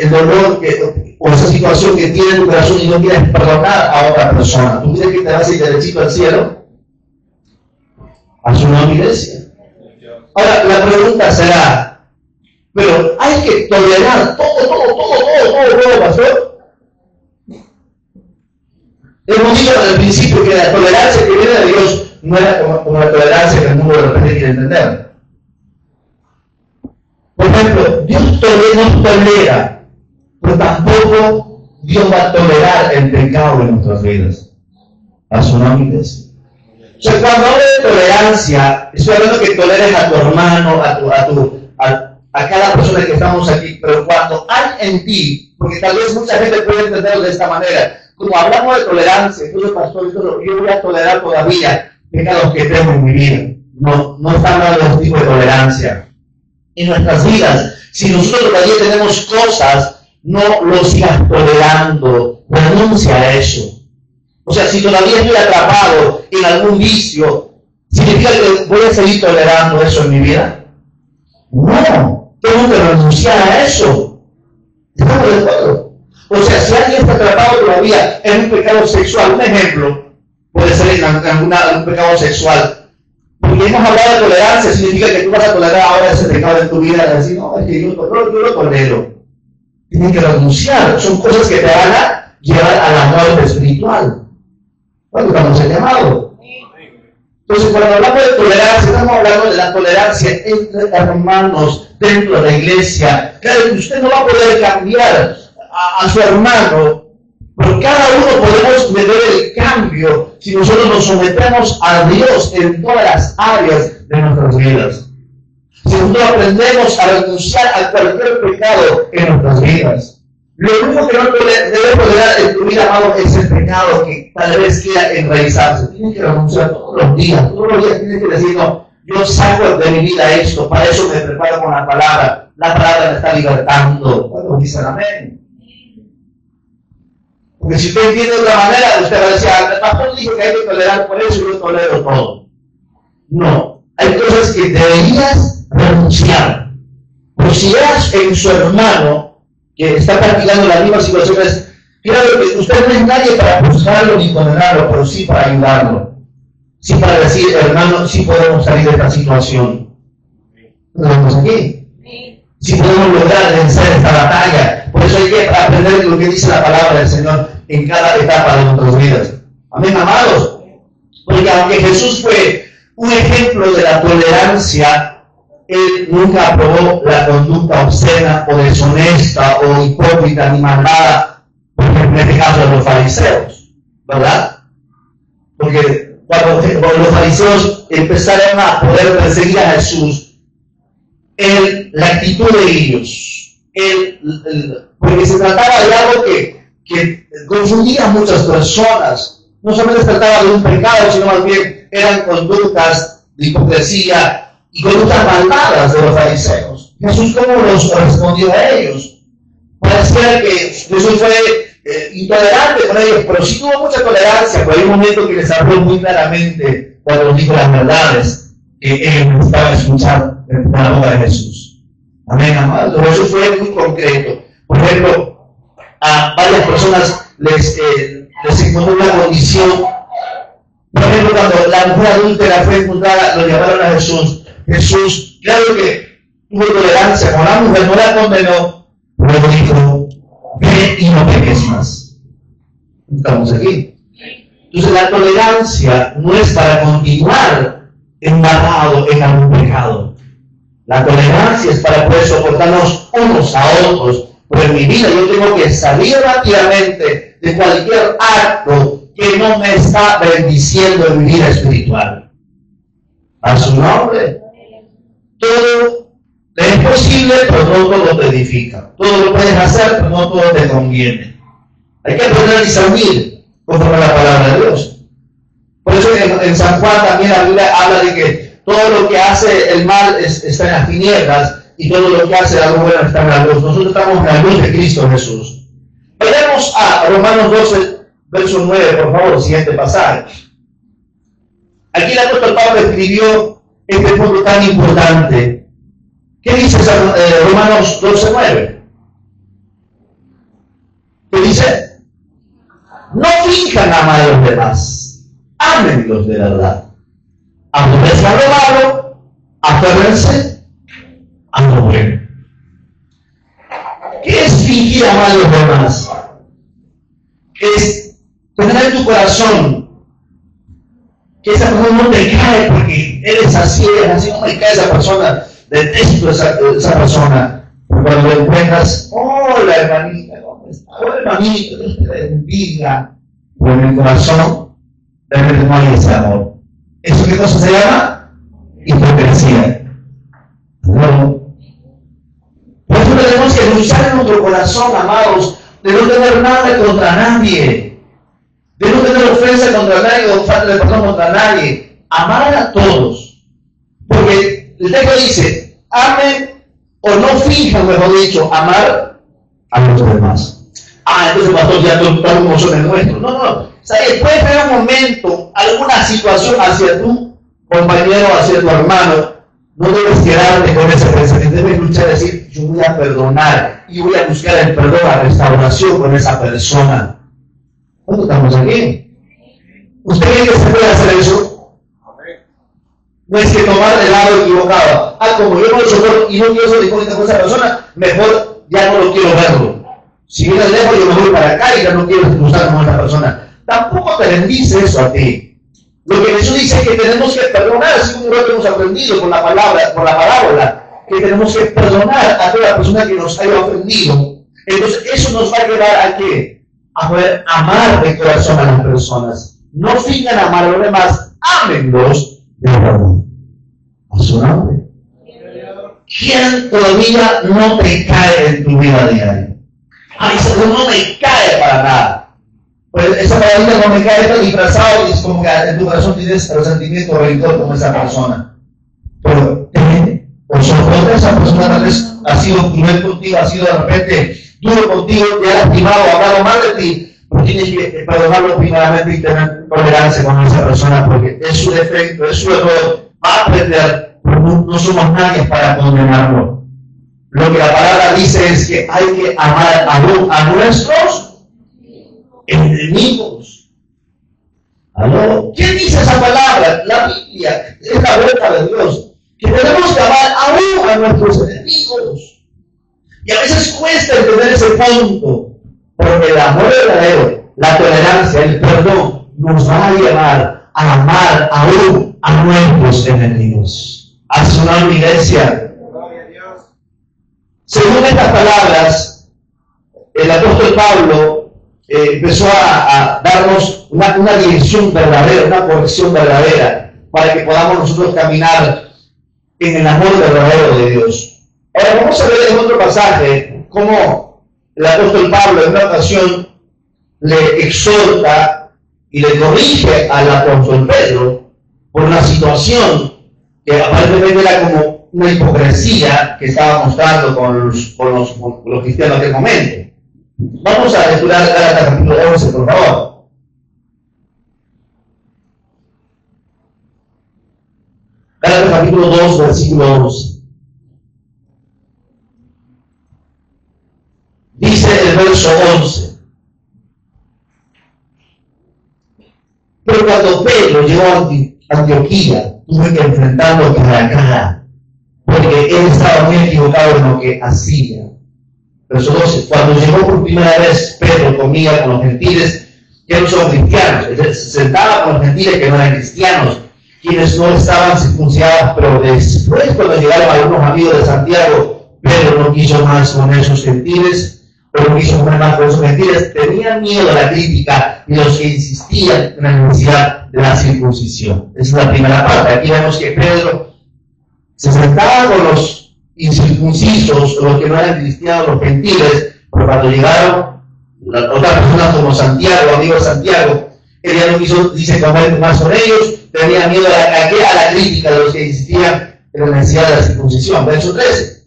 el dolor o esa situación que tienes en tu corazón y no quieres perdonar a otra persona? ¿Tú crees que te vas a ir derechito al cielo? A su nueva iglesia. Ahora, la pregunta será, pero hay que tolerar todo, pastor. Hemos dicho al principio que la tolerancia que viene de Dios no era como la tolerancia que el mundo de repente quiere entender. Por ejemplo, Dios nos tolera, pero tampoco Dios va a tolerar el pecado en nuestras vidas. A su nombre, iglesia. O sea, cuando hablo de tolerancia, estoy hablando que toleres a tu hermano, a cada persona que estamos aquí, pero cuando hay en ti, porque tal vez mucha gente puede entenderlo de esta manera, como hablamos de tolerancia, entonces pastor, yo voy a tolerar todavía pecados que tengo en mi vida. No está hablando de un tipo de tolerancia. En nuestras vidas, si nosotros todavía tenemos cosas, no lo sigas tolerando, renuncia a eso. O sea, si todavía estoy atrapado en algún vicio, ¿significa que voy a seguir tolerando eso en mi vida? No, tengo que renunciar a eso. ¿Estamos de acuerdo? O sea, si alguien está atrapado todavía en un pecado sexual, un ejemplo, puede ser en un pecado sexual. Porque hemos hablado de tolerancia, significa que tú vas a tolerar ahora ese pecado en tu vida, y decir, no, es que yo lo tolero. Tienes que renunciar, son cosas que te van a llevar a la muerte espiritual. ¿Cuándo estamos en llamado? Entonces, cuando hablamos de tolerancia, estamos hablando de la tolerancia entre hermanos dentro de la iglesia. Claro que usted no va a poder cambiar a su hermano, pero cada uno podemos meter el cambio si nosotros nos sometemos a Dios en todas las áreas de nuestras vidas. Si nosotros aprendemos a renunciar a cualquier pecado en nuestras vidas. Lo único que no debe tolerar en tu vida, amado, es el pecado que tal vez quiera enraizarse. Tienes que renunciar todos los días tienes que decir, no, yo saco de mi vida esto, para eso me preparo con la palabra me está libertando. Cuando dicen amén. Porque si usted entiende de otra manera, usted va a decir, el pastor dijo que hay que tolerar, por eso yo tolero todo. No, hay cosas que deberías renunciar. Pero si veas en su hermano que está practicando las mismas situaciones, claro que usted no es nadie para juzgarlo ni condenarlo, pero sí para ayudarlo. Sí para decir, hermano, sí podemos salir de esta situación. ¿Nos vemos aquí? Sí podemos lograr vencer esta batalla. Por eso hay que aprender lo que dice la palabra del Señor en cada etapa de nuestras vidas. Amén, amados. Porque aunque Jesús fue un ejemplo de la tolerancia, Él nunca aprobó la conducta obscena o deshonesta o hipócrita ni malvada, en este caso de los fariseos, ¿verdad? Porque cuando los fariseos empezaron a poder perseguir a Jesús, la actitud de ellos, porque se trataba de algo que confundía a muchas personas. No solamente se trataba de un pecado, sino más bien eran conductas de hipocresía y conductas malvadas de los fariseos. Jesús, ¿cómo los respondió a ellos? Parecía que Jesús fue intolerante con ellos, pero sí tuvo mucha tolerancia, pero hay un momento que les habló muy claramente cuando les dijo las verdades que ellos necesitaban escuchar de la boca de Jesús. Amén, amados. Jesús fue muy concreto. Por ejemplo, a varias personas les encontró una condición. Por ejemplo, cuando la mujer adúltera fue encontrada, lo llevaron a Jesús. Jesús, claro que tuvo tolerancia con la mujer, no la condenó, pero dijo, ve y no peques más. Estamos aquí. Entonces la tolerancia no es para continuar embarrado en algún pecado. La tolerancia es para poder soportarnos unos a otros. Pero en mi vida yo tengo que salir rápidamente de cualquier acto que no me está bendiciendo en mi vida espiritual. A su nombre. Todo es posible, pero no todo te edifica. Todo lo puedes hacer, pero no todo te conviene. Hay que aprender a discernir conforme a la palabra de Dios. Por eso en San Juan también la Biblia habla de que todo lo que hace el mal está en las tinieblas y todo lo que hace algo bueno está en la luz. Nosotros estamos en la luz de Cristo Jesús. Vayamos a Romanos 12, verso 9, por favor, siguiente pasaje. Aquí el apóstol Pablo escribió este punto tan importante. ¿Qué dice Romanos 12, 9? ¿Qué dice? No finjan amar a los demás, ámenlos de verdad. Aborrezcan lo malo, aférrense a lo bueno. ¿Qué es fingir amar a los demás? Es tener en tu corazón que esa persona no te cae porque eres así, no me cae esa persona, detesto esa persona. Pero cuando lo encuentras, hola hermanita, ¿cómo está? Hola hermanito, Dios te bendiga. Pero en el corazón realmente no hay ese amor. ¿Eso qué cosa se llama? Hipocresía. No. Por eso tenemos que luchar en nuestro corazón, amados, de no tener nada contra nadie, de no tener ofensa contra nadie o falta de perdón contra nadie. Amar a todos. Porque el texto dice, amen o no finjan, mejor dicho, amar a los demás. Entonces pastor, ya todo como son el nuestro. No. ¿Sabes? Puede tener un momento, alguna situación hacia tu compañero, hacia tu hermano. No debes quedarte con ese pensamiento, debes luchar y decir, yo voy a perdonar y voy a buscar el perdón, la restauración con esa persona. ¿Cuándo estamos aquí? ¿Usted cree que se puede hacer eso? No es que tomar el lado equivocado. Como yo no lo soporto y no quiero ser hipócrita con esa persona, mejor ya no lo quiero verlo. Si viene lejos, yo me voy para acá y ya no quiero cruzar con esa persona. Tampoco te bendice eso a ti. Lo que Jesús dice es que tenemos que perdonar, así como lo que hemos aprendido por la parábola, que tenemos que perdonar a toda persona que nos haya ofendido. Entonces, eso nos va a llevar a ¿qué? A poder amar de corazón a las personas. No finjan amar a los demás, ámenlos de verdad. A su nombre. ¿Quién todavía no te cae en tu vida diaria? Eso no me cae para nada. Pues esa palabra no me cae, está disfrazado y es como que en tu corazón tienes resentimiento o rencor con esa persona. Pero o soporta esa persona, tal vez ha sido cruel contigo, ha sido de repente duro contigo, te ha lastimado, ha hablado mal de ti, pero tienes que perdonarlo primeramente y tener tolerancia con esa persona porque es su defecto, es su error, va a aprender, pero no somos nadie para condenarlo. Lo que la palabra dice es que hay que amar a nuestros enemigos. ¿Aló? ¿Quién dice esa palabra? La Biblia, es la boca de Dios. Que tenemos que amar aún a nuestros enemigos. Y a veces cuesta entender ese punto, porque el amor verdadero, la tolerancia, el perdón, nos va a llevar a amar aún a nuestros enemigos. A su nombre, iglesia. Según estas palabras, el apóstol Pablo empezó a darnos una dirección verdadera, una corrección verdadera, para que podamos nosotros caminar en el amor verdadero de Dios. Ahora vamos a ver en otro pasaje cómo el apóstol Pablo en una ocasión le exhorta y le corrige al apóstol Pedro por una situación que aparentemente era como una hipocresía que estaba mostrando con los cristianos de aquel momento. Vamos a lecturar Gálatas capítulo 11, por favor. Gálatas capítulo 2, versículo 11. Dice el verso 11. Pero cuando Pedro llegó a Antioquía, tuve que enfrentarlo cara a cara, porque él estaba muy equivocado en lo que hacía. Verso 12. Cuando llegó por primera vez Pedro comía con los gentiles, que no son cristianos. Se sentaba con los gentiles que no eran cristianos, quienes no estaban circuncidados, pero después, cuando llegaron algunos amigos de Santiago, Pedro no quiso más con esos gentiles, o no quiso comer más con esos gentiles, tenían miedo a la crítica de los que insistían en la necesidad de la circuncisión. Esa es la primera parte. Aquí vemos que Pedro se sentaba con los incircuncisos, los que no eran cristianos, los gentiles, pero cuando llegaron otras personas como Santiago, amigos de Santiago, él ya no quiso, dice, comer más con ellos, tenía miedo a la crítica de los que insistían en la necesidad de la circuncisión. Verso 13.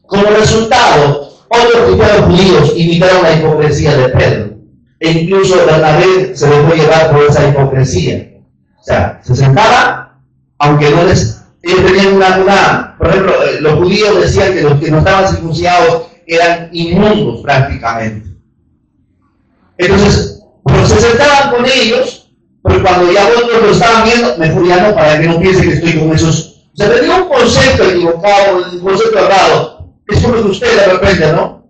Como resultado, otros cristianos judíos imitaron la hipocresía de Pedro, e incluso Bernabé se dejó llevar por esa hipocresía. O sea, se sentaba, aunque no les... Ellos tenían por ejemplo, los judíos decían que los que no estaban circuncidados eran inmundos prácticamente. Entonces, pues se sentaban con ellos, pero cuando ya otros lo estaban viendo, mejor ya no, para que no piensen que estoy con esos. O sea, tenía un concepto equivocado, un concepto errado. Es como que usted de repente, ¿no?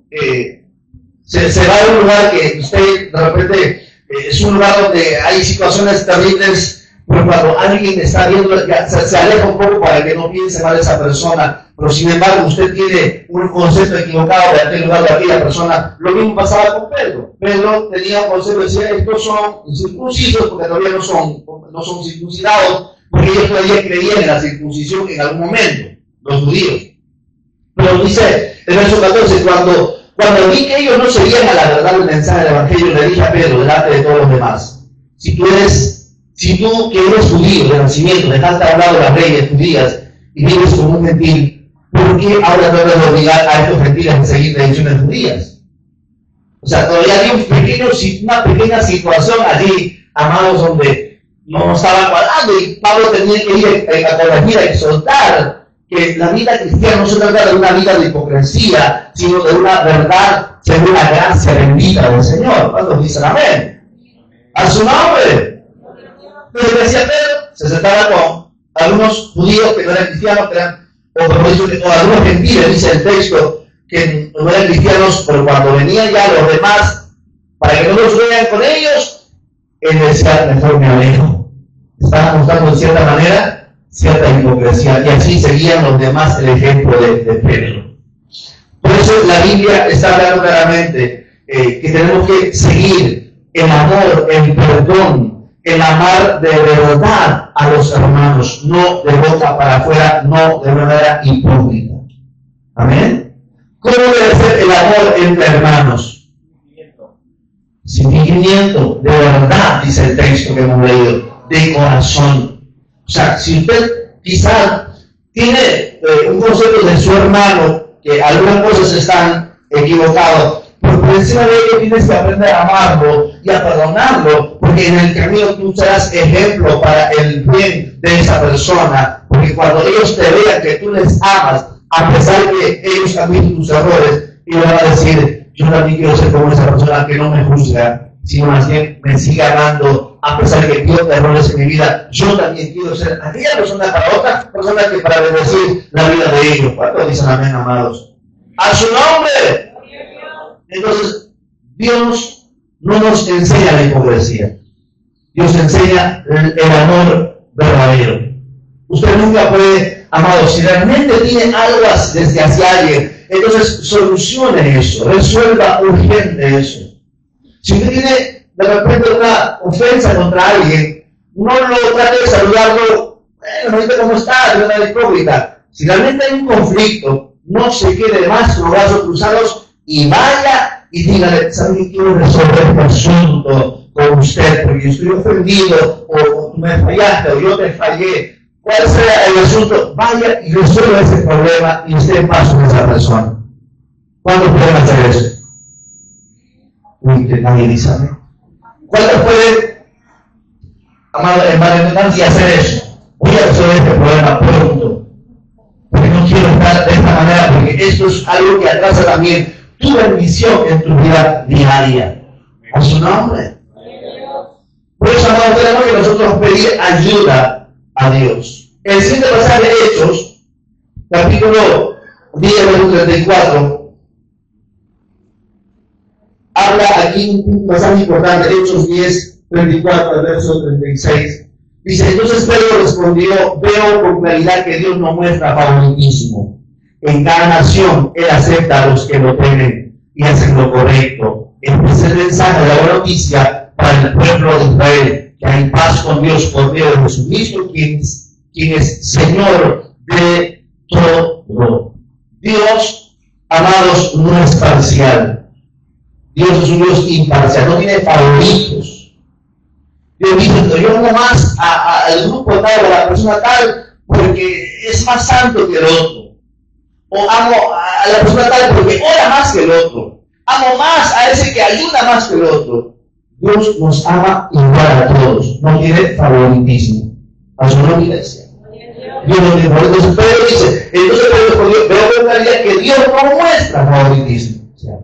Se va a un lugar que usted de repente es un lugar donde hay situaciones terribles, pero cuando alguien está viendo, ya se aleja un poco para que no piense mal esa persona. Pero sin embargo, usted tiene un concepto equivocado de aquel lugar, de aquella persona. Lo mismo pasaba con Pedro. Pedro tenía un concepto, decía, estos son incircuncisos porque todavía no son circuncidados, porque ellos todavía creían en la circuncisión en algún momento, los judíos. Pero dice el verso 14, cuando vi que ellos no seguían a la verdad del mensaje del Evangelio, le dije a Pedro, delante de todos los demás, si tú que eres judío de nacimiento, dejaste de hablar de las leyes judías y vives como un gentil, ¿por qué ahora tratas de obligar a estos gentiles a seguir tradiciones judías? O sea, todavía había una pequeña situación allí, amados, donde no estaban cuadrando y Pablo tenía que ir a corregir, a exhortar que la vida cristiana no se trata de una vida de hipocresía, sino de una verdad según la gracia bendita del Señor. ¿Cuántos dicen amén? A su nombre. Entonces, ¿qué decía Pedro? Se sentaba con algunos judíos que no eran cristianos, o algunos gentiles, dice el texto, que no eran cristianos, pero cuando venían ya los demás, para que no los vean con ellos, él decía, mejor me alejo. Estaban mostrando en cierta manera cierta hipocresía, y así seguían los demás el ejemplo de Pedro. Por eso la Biblia está hablando claramente que tenemos que seguir el amor, el perdón, el amar de verdad a los hermanos, no de boca para afuera, no de manera hipócrita. Amén. ¿Cómo debe ser el amor entre hermanos? Sin fingimiento, de verdad, dice el texto que hemos leído, de corazón. O sea, si usted quizás tiene un concepto de su hermano, que algunas cosas están equivocadas, pero por encima de ello tienes que aprender a amarlo y a perdonarlo, porque en el camino tú serás ejemplo para el bien de esa persona, porque cuando ellos te vean que tú les amas, a pesar de que ellos admiten tus errores, ellos van a decir, yo también quiero ser como esa persona que no me juzga, sino más bien me sigue amando, a pesar de que yo errores en mi vida, yo también quiero ser aquella persona para otra persona que para bendecir la vida de ellos. ¿Cuántos dicen amén, amados? ¡A su nombre! Entonces, Dios no nos enseña la hipocresía. Dios enseña el amor verdadero. Usted nunca puede, amado, si realmente tiene algo desde hacia alguien, entonces solucione eso, resuelva urgente eso. Si usted tiene de repente una ofensa contra alguien, no lo trate de saludarlo, bueno, ¿cómo está? De una hipócrita. Si realmente hay un conflicto, no se quede más con los brazos cruzados y vaya y dígale, ¿sabe que quiero resolver este asunto con usted? Porque yo estoy ofendido, o tú me fallaste, o yo te fallé. ¿Cuál sea el asunto? Vaya y resuelva ese problema y esté en paz con esa persona. ¿Cuándo pueden hacer eso? Uy, que nadie dice amén. ¿Cuándo pueden, amado hermano, hacer eso? Voy a resolver este problema pronto. Porque no quiero estar de esta manera, porque esto es algo que atrasa también tu bendición en tu vida diaria. A su nombre. Por eso, amado, tenemos que nosotros pedir ayuda a Dios. El siguiente pasaje de Hechos, capítulo 10, versículo 34, habla aquí un pasaje importante, Hechos 10, 34 al verso 36. Dice, entonces Pedro respondió, veo con claridad que Dios no muestra favoritismo. En cada nación Él acepta a los que lo temen y hacen lo correcto. Este es el mensaje de la buena noticia para el pueblo de Israel, que hay paz con Dios por medio de Jesucristo, quien es Señor de todo. Dios, amados, no es parcial. Dios es un Dios imparcial, no tiene favoritos. Dios dice, yo amo más al grupo tal o a la persona tal porque es más santo que el otro. O amo a la persona tal porque ora más que el otro. Amo más a ese que ayuda más que el otro. Dios nos ama igual a todos, no tiene favoritismo. A su nombre, iglesia. Dios no tiene favoritismo. Entonces Pedro dice, entonces Pedro veo con claridad que Dios no muestra favoritismo. O sea,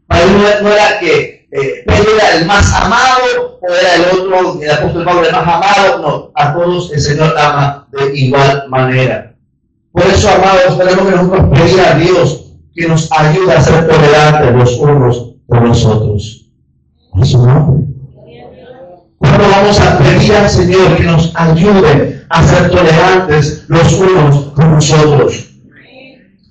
para él no era que Pedro era el más amado o era el otro, el apóstol Pablo el más amado. No, a todos el Señor ama de igual manera. Por eso, amados, tenemos que nosotros pedir a Dios que nos ayude a ser tolerantes los unos con los otros. A su nombre. ¿Cuándo vamos a pedir al Señor que nos ayude a ser tolerantes los unos con los otros?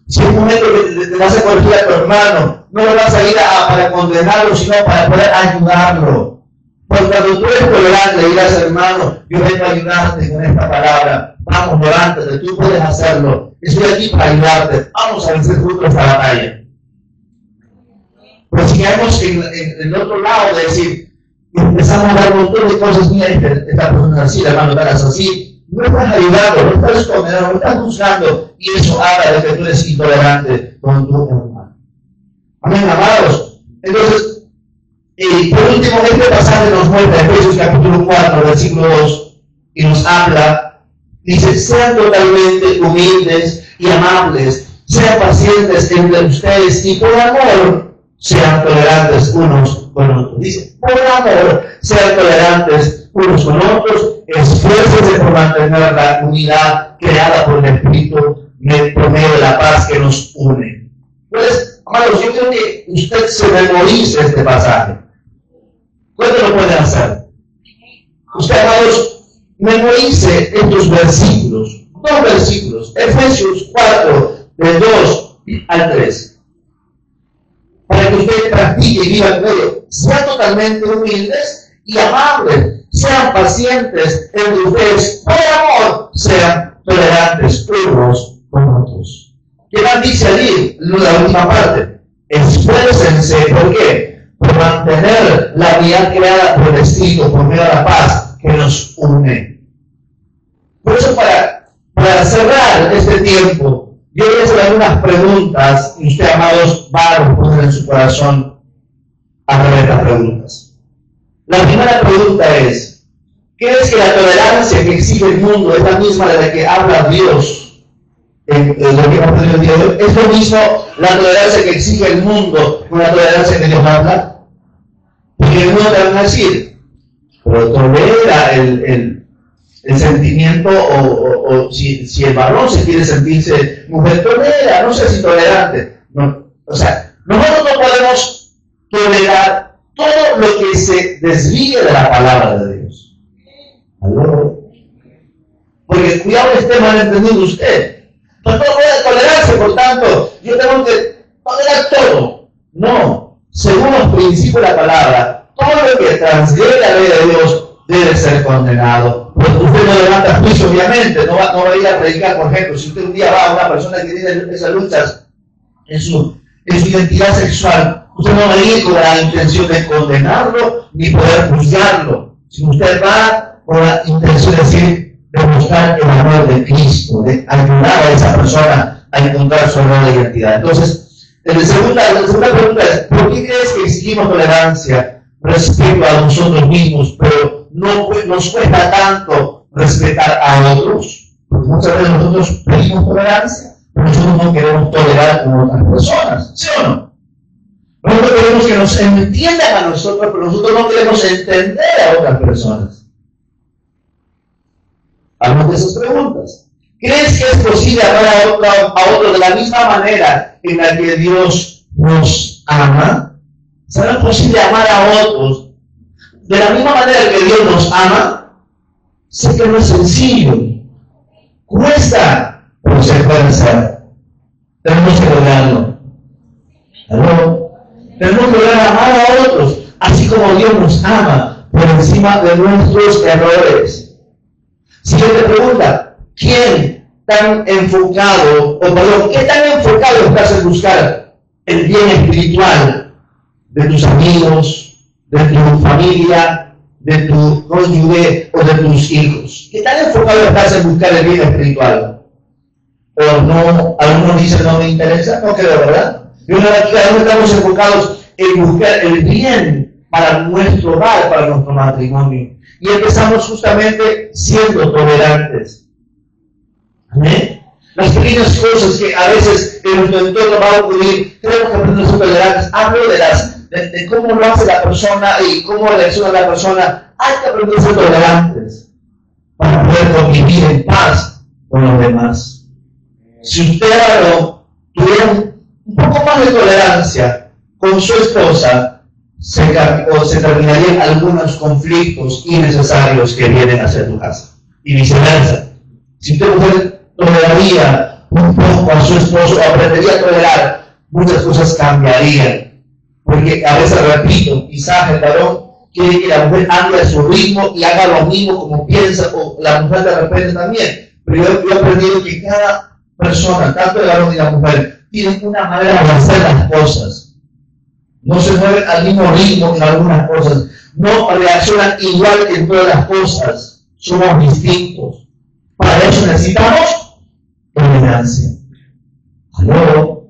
Si es un momento que te vas a corregir a tu hermano, no lo vas a ir para condenarlo, sino para poder ayudarlo. Porque cuando tú eres tolerante, le dirás, hermano, yo vengo a ayudarte con esta palabra. Vamos, levántate, tú puedes hacerlo. Estoy aquí para ayudarte. Vamos a vencer juntos esta batalla. Pero si caemos en el otro lado de decir, empezamos a dar un montón de cosas, mira, esta persona es así, la hermano tal es así, no estás ayudando, no estás condenando, no estás juzgando, y eso habla de que tú eres intolerante con tu hermano. Amén, amados. Entonces, por último, este pasaje nos muestra, Efesios capítulo 4, versículo 2, y nos habla, dice, sean totalmente humildes y amables, sean pacientes entre ustedes y por amor sean tolerantes unos con otros. Dice, por amor sean tolerantes unos con otros, esfuércense por mantener la unidad creada por el Espíritu por medio de la paz que nos une. Pues, amados, yo quiero que usted se memorice este pasaje. ¿Cuánto lo pueden hacer? Usted, amados, memorice estos versículos, dos versículos, Efesios 4, del 2 al 3. Para que usted practique y viva en medio. Sean totalmente humildes y amables. Sean pacientes entre ustedes. Por amor, sean tolerantes unos con otros. ¿Qué más dice allí? La última parte. Esfuércense. ¿Por qué? Por mantener la unidad creada por el Espíritu, por medio de la paz que nos une. Por eso, para cerrar este tiempo, yo voy a hacer algunas preguntas y usted, amados, va a responder en su corazón a través de estas preguntas. La primera pregunta es, ¿crees que la tolerancia que exige el mundo es la misma de la que habla Dios en lo que hemos aprendido el día de hoy? ¿Es lo mismo la tolerancia que exige el mundo con la tolerancia que Dios habla? Porque el mundo te va a decir, pero tolera el sentimiento o si el varón se quiere sentirse mujer, tolera, no sé si tolerante. No, o sea, nosotros no podemos tolerar todo lo que se desvíe de la palabra de Dios. ¿Aló? Porque cuidado que esté mal entendido usted. No puede tolerarse, por tanto, yo tengo que tolerar todo. No, según los principios de la palabra, todo lo que transgrede la ley de Dios debe ser condenado. Porque usted no levanta juicio, obviamente, no va a ir a predicar, por ejemplo, si usted un día va a una persona que tiene esas luchas en su identidad sexual, usted no va a ir con la intención de condenarlo ni poder juzgarlo, sino usted va con la intención de decir, de mostrar el amor de Cristo, de ayudar a esa persona a encontrar su nueva identidad. Entonces, la segunda pregunta es, ¿por qué crees que exigimos tolerancia respecto a nosotros mismos, pero no nos cuesta tanto respetar a otros? Porque muchas veces nosotros pedimos tolerancia, pero nosotros no queremos tolerar con otras personas, ¿sí o no? Nosotros queremos que nos entiendan a nosotros, pero nosotros no queremos entender a otras personas. Hablamos de esas preguntas. ¿Crees que es posible amar a otro de la misma manera en la que Dios nos ama? ¿Será posible amar a otros de la misma manera que Dios nos ama? Sé que no es sencillo. Cuesta, pero se puede hacer. Tenemos que lograrlo. ¿Aló? Tenemos que lograr amar a otros, así como Dios nos ama, por encima de nuestros errores. Siguiente pregunta. ¿Quién tan enfocado, qué tan enfocado estás en buscar el bien espiritual de tus amigos, de tu familia, de tu cónyuge o de tus hijos? ¿Qué tan enfocado estás en buscar el bien espiritual? O no, algunos dicen no me interesa, no creo, ¿verdad? Y una vez que estamos enfocados en buscar el bien para nuestro hogar, para nuestro matrimonio. Y empezamos justamente siendo tolerantes. ¿Amén? Las pequeñas cosas que a veces en nuestro entorno va a ocurrir, tenemos que aprender a ser tolerantes. Hablo de cómo lo hace la persona y cómo reacciona la persona. Hay que aprender a ser tolerantes para poder convivir en paz con los demás. Si usted tuviera un poco más de tolerancia con su esposa, se terminarían algunos conflictos innecesarios que vienen hacia tu casa. Y viceversa. Si usted toleraría un poco a su esposo, aprendería a tolerar, muchas cosas cambiarían. Porque a veces, repito, quizás el varón quiere que la mujer ande a su ritmo y haga lo mismo como piensa, o la mujer de repente también. Pero yo he aprendido que cada persona, tanto el varón y la mujer, tienen una manera de hacer las cosas. No se mueven al mismo ritmo en algunas cosas. No reaccionan igual en todas las cosas. Somos distintos. Para eso necesitamos tolerancia. ¿Aló?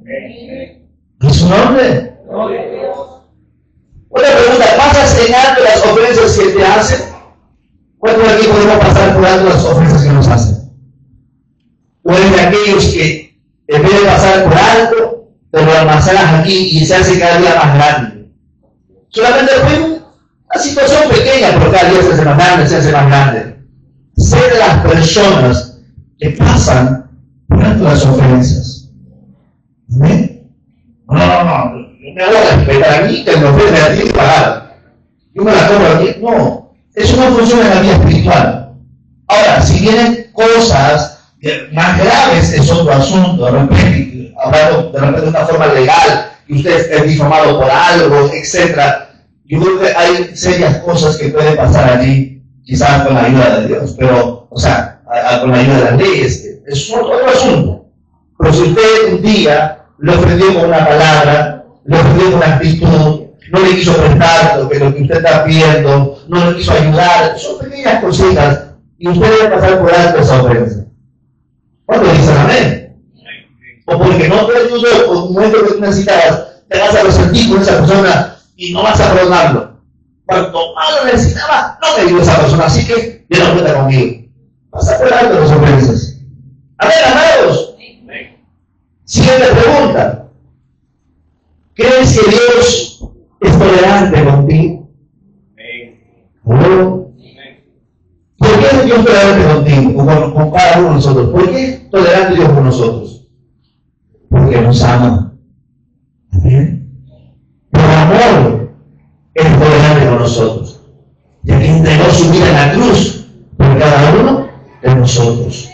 ¿Es su nombre? Otra pregunta. ¿Pasas en alto las ofensas que te hacen? ¿Cuántos de aquí podemos pasar por alto las ofensas que nos hacen? ¿O eres de aquellos que en vez de pasar por alto, te lo almacenas aquí y se hace cada día más grande? Solamente fue una situación pequeña, pero cada día se hace más grande, se hace más grande. Sé de las personas que pasan por alto las ofensas. ¿Amén? No, me voy a respetar a mí, que me ofende a ti pagar. Yo me la cobro aquí. No, eso no funciona en la vida espiritual. Ahora, si vienen cosas más graves, es otro asunto. De repente, hablando de una forma legal, y usted es difamado por algo, etc. Yo creo que hay serias cosas que pueden pasar allí, quizás con la ayuda de Dios, pero, con la ayuda de las leyes, es otro asunto. Pero si usted un día le ofendió con una palabra, le ofendió con una actitud, no le quiso prestar lo que usted está pidiendo, no le quiso ayudar, son pequeñas cositas, y usted debe pasar por alto esa ofensa. ¿Cuándo dicen amén? O porque no te ayudó en un momento que tú necesitabas, te vas a resentir con esa persona y no vas a perdonarlo. Cuanto más lo necesitaba, no me ayudó esa persona, así que ya no cuenta conmigo. Pasa por alto las ofensas. Amén, amados. Siguiente pregunta. ¿Crees que Dios es tolerante contigo? ¿No? ¿Por qué es Dios tolerante contigo o con cada uno de nosotros? ¿Por qué es tolerante Dios con nosotros? Porque nos ama. ¿Bien? Por amor es tolerante con nosotros, ya que entregó su vida en la cruz por cada uno de nosotros.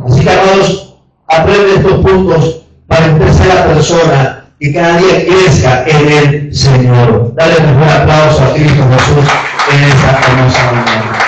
Así que, amados, aprende estos puntos para empezar la persona y cada día crezca en el Señor. Dale un buen aplauso a Cristo Jesús en esta hermosa mañana.